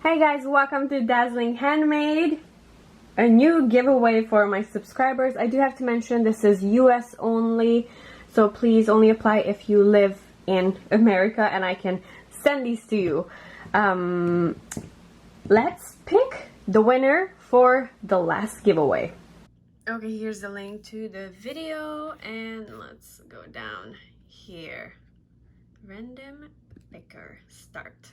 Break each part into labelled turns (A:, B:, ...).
A: Hey guys, welcome to Dazzling Handmade. A new giveaway for my subscribers. I do have to mention this is US only, so please only apply if you live in America and I can send these to you. Let's pick the winner for the last giveaway. Okay, here's the link to the video and let's go down here. Random picker, start.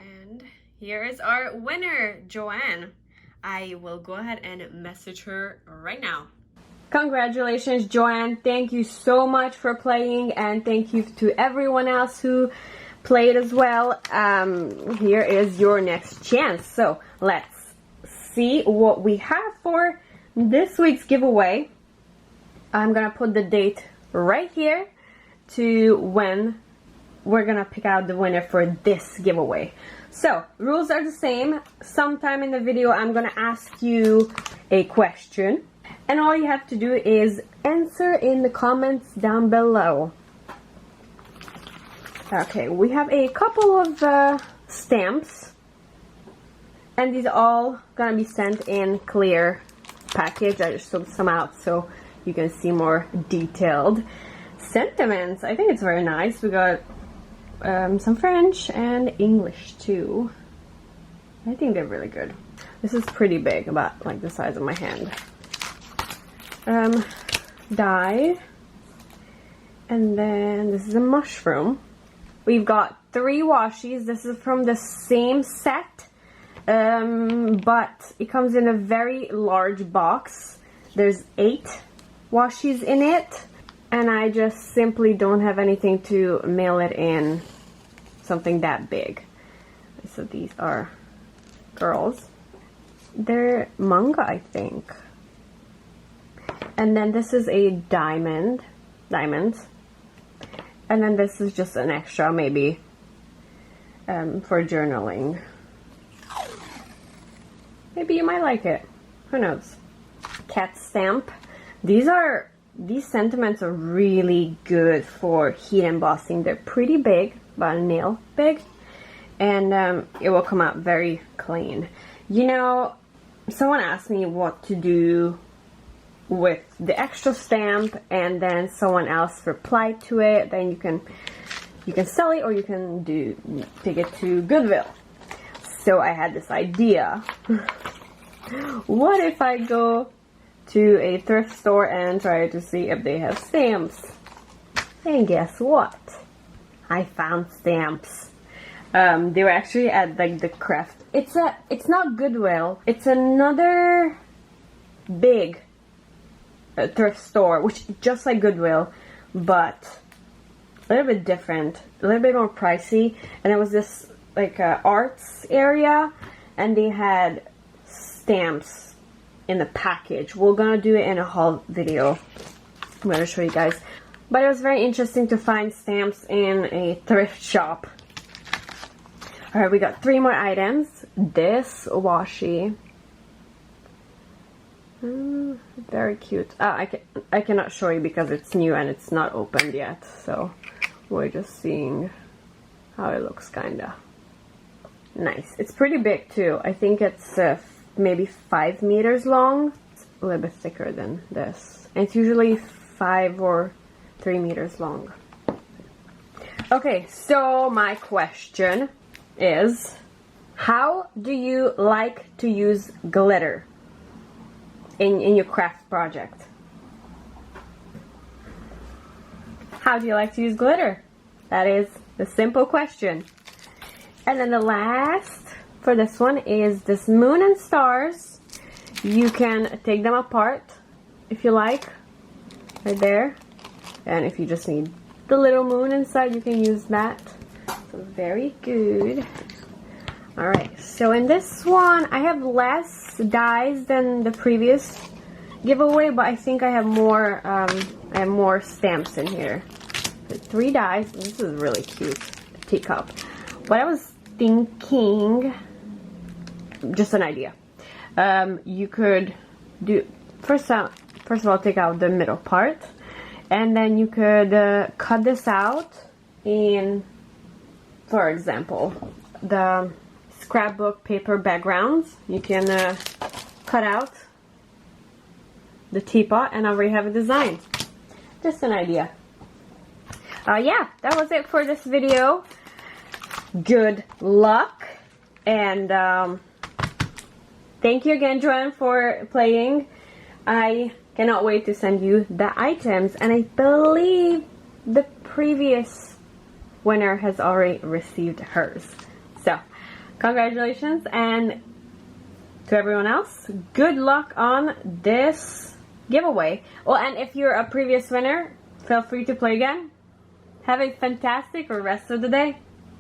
A: And here is our winner, Joanne. I will go ahead and message her right now. Congratulations, Joanne. Thank you so much for playing, and thank you to everyone else who played as well. Here is your next chance. So let's see what we have for this week's giveaway. I'm gonna put the date right here to when we're gonna pick out the winner for this giveaway. So rules are the same. Sometime in the video I'm gonna ask you a question and all you have to do is answer in the comments down below. Okay, we have a couple of stamps and these are all gonna be sent in clear package. I just took some out so you can see more detailed sentiments. I think it's very nice. We got some French and English too. I think they're really good. This is pretty big, about like the size of my hand. Die. And then this is a mushroom. We've got 3 washies. This is from the same set, but it comes in a very large box. There's 8 washies in it. And I just simply don't have anything to mail it in something that big. So these are girls. They're manga, I think. And then this is a diamond. And then this is just an extra, maybe, for journaling. Maybe you might like it. Who knows? Cat stamp. These sentiments are really good for heat embossing. They're pretty big, about a nail big, and it will come out very clean. You know, someone asked me what to do with the extra stamp, and then someone else replied to it. Then you can sell it, or you can take it to Goodwill. So I had this idea. What if I go to a thrift store and try to see if they have stamps? And guess what? I found stamps. They were actually at like the craft. It's not Goodwill. It's another big thrift store, which just like Goodwill, but a little bit different, a little bit more pricey. And it was this like arts area, and they had stamps in the package. We're gonna do it in a haul video. I'm gonna show you guys. But it was very interesting to find stamps in a thrift shop. Alright, we got 3 more items. This washi. Very cute. I cannot show you because it's new and it's not opened yet. So we're just seeing how it looks, kinda. Nice. It's pretty big too. I think it's maybe 5 meters long. It's a little bit thicker than this. And it's usually 5 or 3 meters long. Okay, so my question is, how do you like to use glitter in your craft project? How do you like to use glitter? That is the simple question. And then the last for this one is this moon and stars. You can take them apart if you like, right there. And if you just need the little moon inside, you can use that. So very good. Alright, so in this one I have less dies than the previous giveaway, but I think I have more stamps in here. So 3 dies. This is really cute teacup. What I was thinking, just an idea, you could do first of all take out the middle part, and then you could cut this out in for example, the scrapbook paper backgrounds. You can cut out the teapot and already have a design. Just an idea. Yeah, that was it for this video. Good luck, and thank you again, Joanne, for playing. I cannot wait to send you the items, and I believe the previous winner has already received hers. So, congratulations, and to everyone else, good luck on this giveaway. Well, and if you're a previous winner, feel free to play again. Have a fantastic rest of the day.